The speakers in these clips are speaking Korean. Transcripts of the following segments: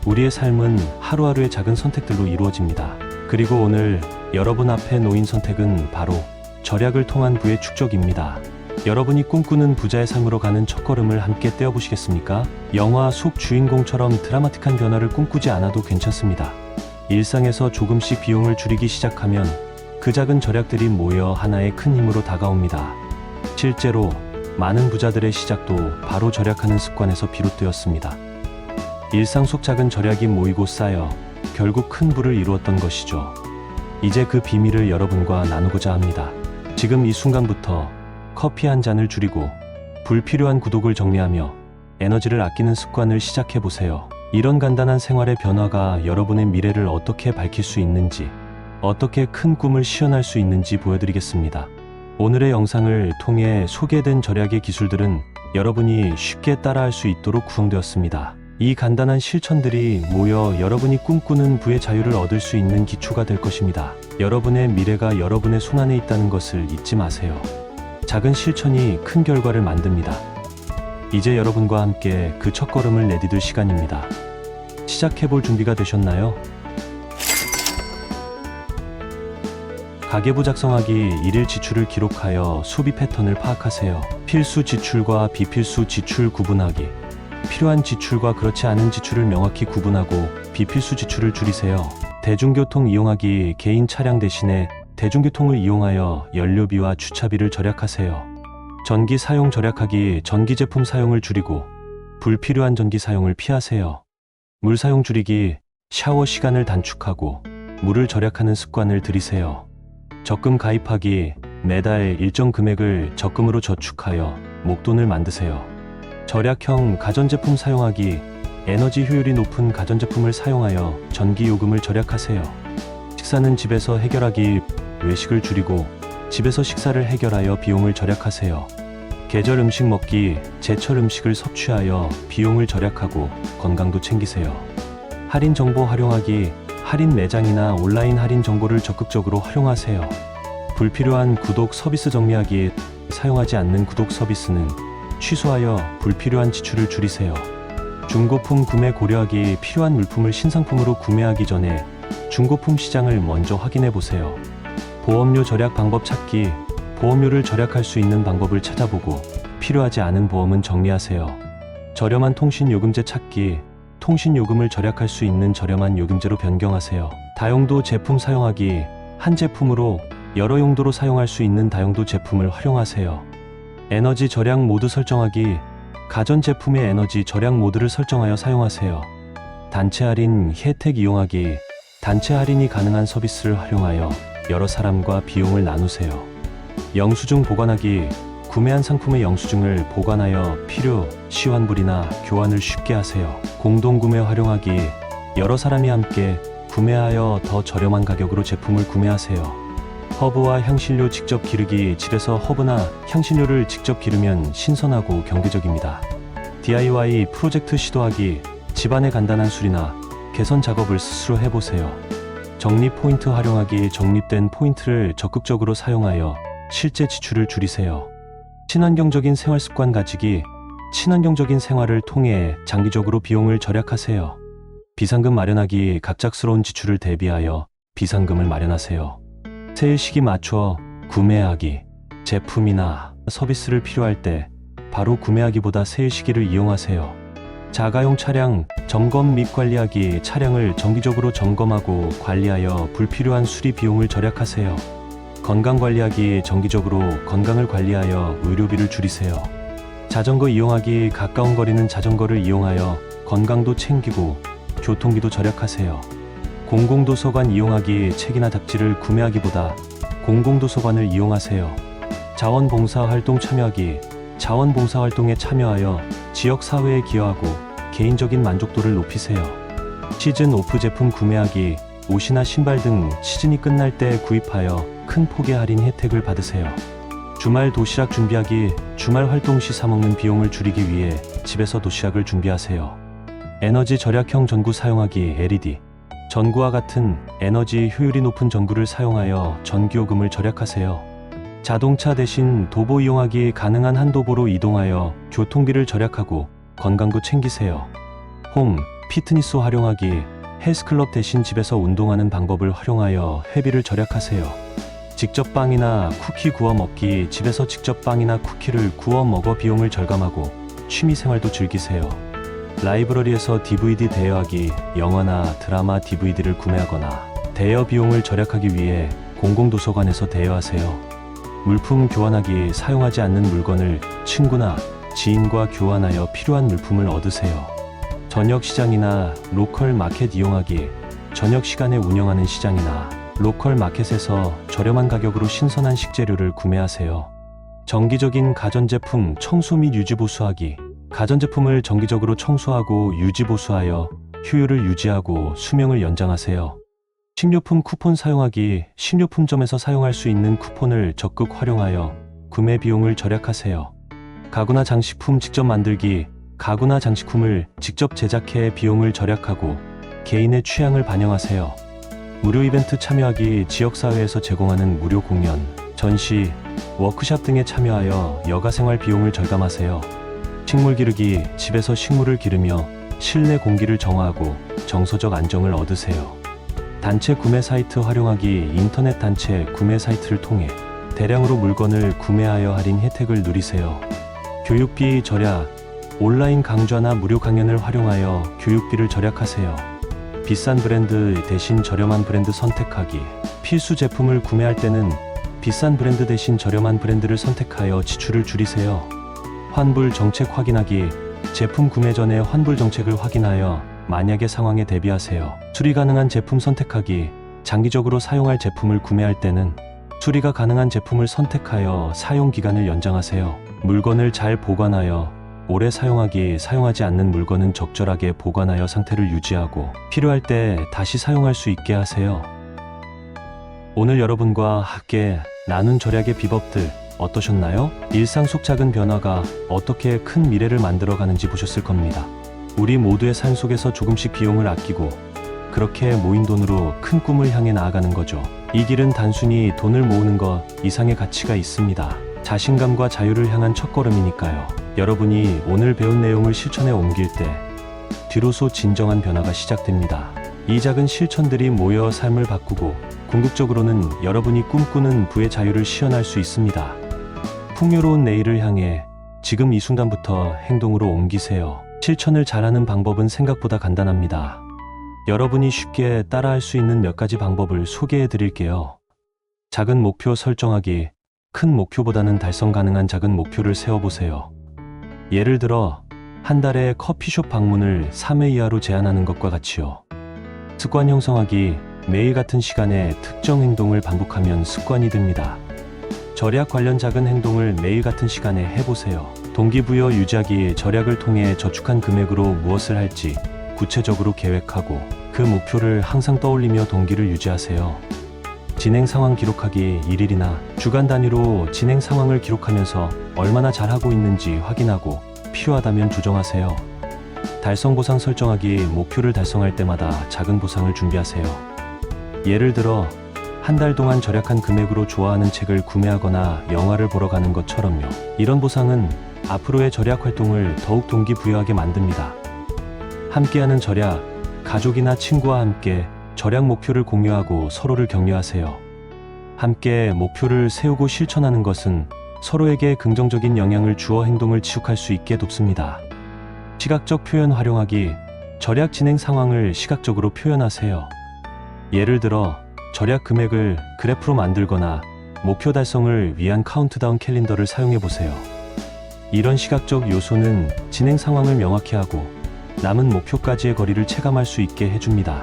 우리의 삶은 하루하루의 작은 선택들로 이루어집니다. 그리고 오늘 여러분 앞에 놓인 선택은 바로 절약을 통한 부의 축적입니다. 여러분이 꿈꾸는 부자의 삶으로 가는 첫걸음을 함께 떼어보시겠습니까? 영화 속 주인공처럼 드라마틱한 변화를 꿈꾸지 않아도 괜찮습니다. 일상에서 조금씩 비용을 줄이기 시작하면 그 작은 절약들이 모여 하나의 큰 힘으로 다가옵니다. 실제로 많은 부자들의 시작도 바로 절약하는 습관에서 비롯되었습니다. 일상 속 작은 절약이 모이고 쌓여 결국 큰 부를 이루었던 것이죠. 이제 그 비밀을 여러분과 나누고자 합니다. 지금 이 순간부터 커피 한 잔을 줄이고 불필요한 구독을 정리하며 에너지를 아끼는 습관을 시작해보세요. 이런 간단한 생활의 변화가 여러분의 미래를 어떻게 밝힐 수 있는지, 어떻게 큰 꿈을 실현할 수 있는지 보여드리겠습니다. 오늘의 영상을 통해 소개된 절약의 기술들은 여러분이 쉽게 따라할 수 있도록 구성되었습니다. 이 간단한 실천들이 모여 여러분이 꿈꾸는 부의 자유를 얻을 수 있는 기초가 될 것입니다. 여러분의 미래가 여러분의 손안에 있다는 것을 잊지 마세요. 작은 실천이 큰 결과를 만듭니다. 이제 여러분과 함께 그 첫걸음을 내디딜 시간입니다. 시작해볼 준비가 되셨나요? 가계부 작성하기. 일일 지출을 기록하여 소비 패턴을 파악하세요. 필수 지출과 비필수 지출 구분하기. 필요한 지출과 그렇지 않은 지출을 명확히 구분하고 비필수 지출을 줄이세요. 대중교통 이용하기. 개인 차량 대신에 대중교통을 이용하여 연료비와 주차비를 절약하세요. 전기 사용 절약하기. 전기 제품 사용을 줄이고 불필요한 전기 사용을 피하세요. 물 사용 줄이기. 샤워 시간을 단축하고 물을 절약하는 습관을 들이세요. 적금 가입하기. 매달 일정 금액을 적금으로 저축하여 목돈을 만드세요. 절약형 가전제품 사용하기. 에너지 효율이 높은 가전제품을 사용하여 전기요금을 절약하세요. 식사는 집에서 해결하기. 외식을 줄이고 집에서 식사를 해결하여 비용을 절약하세요. 계절 음식 먹기. 제철 음식을 섭취하여 비용을 절약하고 건강도 챙기세요. 할인 정보 활용하기. 할인 매장이나 온라인 할인 정보를 적극적으로 활용하세요. 불필요한 구독 서비스 정리하기. 사용하지 않는 구독 서비스는 취소하여 불필요한 지출을 줄이세요. 중고품 구매 고려하기. 필요한 물품을 신상품으로 구매하기 전에 중고품 시장을 먼저 확인해 보세요. 보험료 절약 방법 찾기. 보험료를 절약할 수 있는 방법을 찾아보고 필요하지 않은 보험은 정리하세요. 저렴한 통신요금제 찾기. 통신요금을 절약할 수 있는 저렴한 요금제로 변경하세요. 다용도 제품 사용하기. 한 제품으로 여러 용도로 사용할 수 있는 다용도 제품을 활용하세요. 에너지 절약 모드 설정하기. 가전제품의 에너지 절약 모드를 설정하여 사용하세요. 단체 할인 혜택 이용하기. 단체 할인이 가능한 서비스를 활용하여 여러 사람과 비용을 나누세요. 영수증 보관하기. 구매한 상품의 영수증을 보관하여 필요 시 환불이나 교환을 쉽게 하세요. 공동구매 활용하기. 여러 사람이 함께 구매하여 더 저렴한 가격으로 제품을 구매하세요. 허브와 향신료 직접 기르기. 집에서 허브나 향신료를 직접 기르면 신선하고 경제적입니다. DIY 프로젝트 시도하기. 집안의 간단한 수리나 개선 작업을 스스로 해보세요. 적립 포인트 활용하기. 적립된 포인트를 적극적으로 사용하여 실제 지출을 줄이세요. 친환경적인 생활 습관 가지기. 친환경적인 생활을 통해 장기적으로 비용을 절약하세요. 비상금 마련하기. 갑작스러운 지출을 대비하여 비상금을 마련하세요. 세일 시기 맞춰 구매하기. 제품이나 서비스를 필요할 때 바로 구매하기보다 세일 시기를 이용하세요. 자가용 차량 점검 및 관리하기. 차량을 정기적으로 점검하고 관리하여 불필요한 수리 비용을 절약하세요. 건강 관리하기. 정기적으로 건강을 관리하여 의료비를 줄이세요. 자전거 이용하기. 가까운 거리는 자전거를 이용하여 건강도 챙기고 교통비도 절약하세요. 공공도서관 이용하기. 책이나 잡지를 구매하기보다 공공도서관을 이용하세요. 자원봉사활동 참여하기. 자원봉사활동에 참여하여 지역사회에 기여하고 개인적인 만족도를 높이세요. 시즌 오프 제품 구매하기. 옷이나 신발 등 시즌이 끝날 때 구입하여 큰 폭의 할인 혜택을 받으세요. 주말 도시락 준비하기. 주말 활동 시 사먹는 비용을 줄이기 위해 집에서 도시락을 준비하세요. 에너지 절약형 전구 사용하기. LED 전구와 같은 에너지 효율이 높은 전구를 사용하여 전기요금을 절약하세요. 자동차 대신 도보 이용하기 가능한 한도보로 이동하여 교통비를 절약하고 건강도 챙기세요. 홈, 피트니스 활용하기, 헬스클럽 대신 집에서 운동하는 방법을 활용하여 회비를 절약하세요. 직접 빵이나 쿠키 구워 먹기, 집에서 직접 빵이나 쿠키를 구워 먹어 비용을 절감하고 취미생활도 즐기세요. 라이브러리에서 DVD 대여하기, 영화나 드라마 DVD를 구매하거나 대여 비용을 절약하기 위해 공공도서관에서 대여하세요. 물품 교환하기, 사용하지 않는 물건을 친구나 지인과 교환하여 필요한 물품을 얻으세요. 저녁 시장이나 로컬 마켓 이용하기, 저녁 시간에 운영하는 시장이나 로컬 마켓에서 저렴한 가격으로 신선한 식재료를 구매하세요. 정기적인 가전제품 청소 및 유지 보수하기, 가전제품을 정기적으로 청소하고 유지 보수하여 효율을 유지하고 수명을 연장하세요. 식료품 쿠폰 사용하기, 식료품점에서 사용할 수 있는 쿠폰을 적극 활용하여 구매 비용을 절약하세요. 가구나 장식품 직접 만들기, 가구나 장식품을 직접 제작해 비용을 절약하고 개인의 취향을 반영하세요. 무료 이벤트 참여하기, 지역사회에서 제공하는 무료 공연, 전시, 워크샵 등에 참여하여 여가생활 비용을 절감하세요. 식물 기르기, 집에서 식물을 기르며 실내 공기를 정화하고 정서적 안정을 얻으세요. 단체 구매 사이트 활용하기, 인터넷 단체 구매 사이트를 통해 대량으로 물건을 구매하여 할인 혜택을 누리세요. 교육비 절약, 온라인 강좌나 무료 강연을 활용하여 교육비를 절약하세요. 비싼 브랜드 대신 저렴한 브랜드 선택하기, 필수 제품을 구매할 때는 비싼 브랜드 대신 저렴한 브랜드를 선택하여 지출을 줄이세요. 환불 정책 확인하기, 제품 구매 전에 환불 정책을 확인하여 만약의 상황에 대비하세요. 수리 가능한 제품 선택하기, 장기적으로 사용할 제품을 구매할 때는 수리가 가능한 제품을 선택하여 사용 기간을 연장하세요. 물건을 잘 보관하여 오래 사용하기, 사용하지 않는 물건은 적절하게 보관하여 상태를 유지하고 필요할 때 다시 사용할 수 있게 하세요. 오늘 여러분과 함께 나눈 절약의 비법들 어떠셨나요? 일상 속 작은 변화가 어떻게 큰 미래를 만들어가는지 보셨을 겁니다. 우리 모두의 삶 속에서 조금씩 비용을 아끼고 그렇게 모인 돈으로 큰 꿈을 향해 나아가는 거죠. 이 길은 단순히 돈을 모으는 것 이상의 가치가 있습니다. 자신감과 자유를 향한 첫걸음이니까요. 여러분이 오늘 배운 내용을 실천에 옮길 때 뒤로서 진정한 변화가 시작됩니다. 이 작은 실천들이 모여 삶을 바꾸고 궁극적으로는 여러분이 꿈꾸는 부의 자유를 시연할 수 있습니다. 풍요로운 내일을 향해 지금 이 순간부터 행동으로 옮기세요. 실천을 잘하는 방법은 생각보다 간단합니다. 여러분이 쉽게 따라할 수 있는 몇 가지 방법을 소개해 드릴게요. 작은 목표 설정하기, 큰 목표보다는 달성 가능한 작은 목표를 세워보세요. 예를 들어 한 달에 커피숍 방문을 3회 이하로 제한하는 것과 같이요. 습관 형성하기, 매일 같은 시간에 특정 행동을 반복하면 습관이 됩니다. 절약 관련 작은 행동을 매일 같은 시간에 해보세요. 동기부여 유지하기, 절약을 통해 저축한 금액으로 무엇을 할지 구체적으로 계획하고 그 목표를 항상 떠올리며 동기를 유지하세요. 진행 상황 기록하기, 일일이나 주간 단위로 진행 상황을 기록하면서 얼마나 잘하고 있는지 확인하고 필요하다면 조정하세요. 달성 보상 설정하기, 목표를 달성할 때마다 작은 보상을 준비하세요. 예를 들어 한 달 동안 절약한 금액으로 좋아하는 책을 구매하거나 영화를 보러 가는 것처럼요. 이런 보상은 앞으로의 절약 활동을 더욱 동기부여하게 만듭니다. 함께하는 절약, 가족이나 친구와 함께 절약 목표를 공유하고 서로를 격려하세요. 함께 목표를 세우고 실천하는 것은 서로에게 긍정적인 영향을 주어 행동을 지속할 수 있게 돕습니다. 시각적 표현 활용하기, 절약 진행 상황을 시각적으로 표현하세요. 예를 들어 절약 금액을 그래프로 만들거나 목표 달성을 위한 카운트다운 캘린더를 사용해 보세요. 이런 시각적 요소는 진행 상황을 명확히 하고 남은 목표까지의 거리를 체감할 수 있게 해줍니다.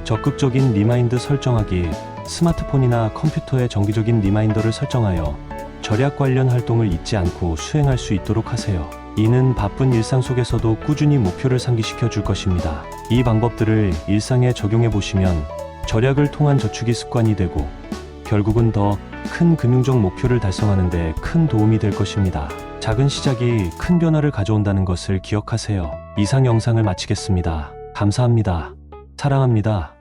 적극적인 리마인드 설정하기, 스마트폰이나 컴퓨터에 정기적인 리마인더를 설정하여 절약 관련 활동을 잊지 않고 수행할 수 있도록 하세요. 이는 바쁜 일상 속에서도 꾸준히 목표를 상기시켜 줄 것입니다. 이 방법들을 일상에 적용해 보시면 절약을 통한 저축이 습관이 되고 결국은 더 큰 금융적 목표를 달성하는 데 큰 도움이 될 것입니다. 작은 시작이 큰 변화를 가져온다는 것을 기억하세요. 이상 영상을 마치겠습니다. 감사합니다. 사랑합니다.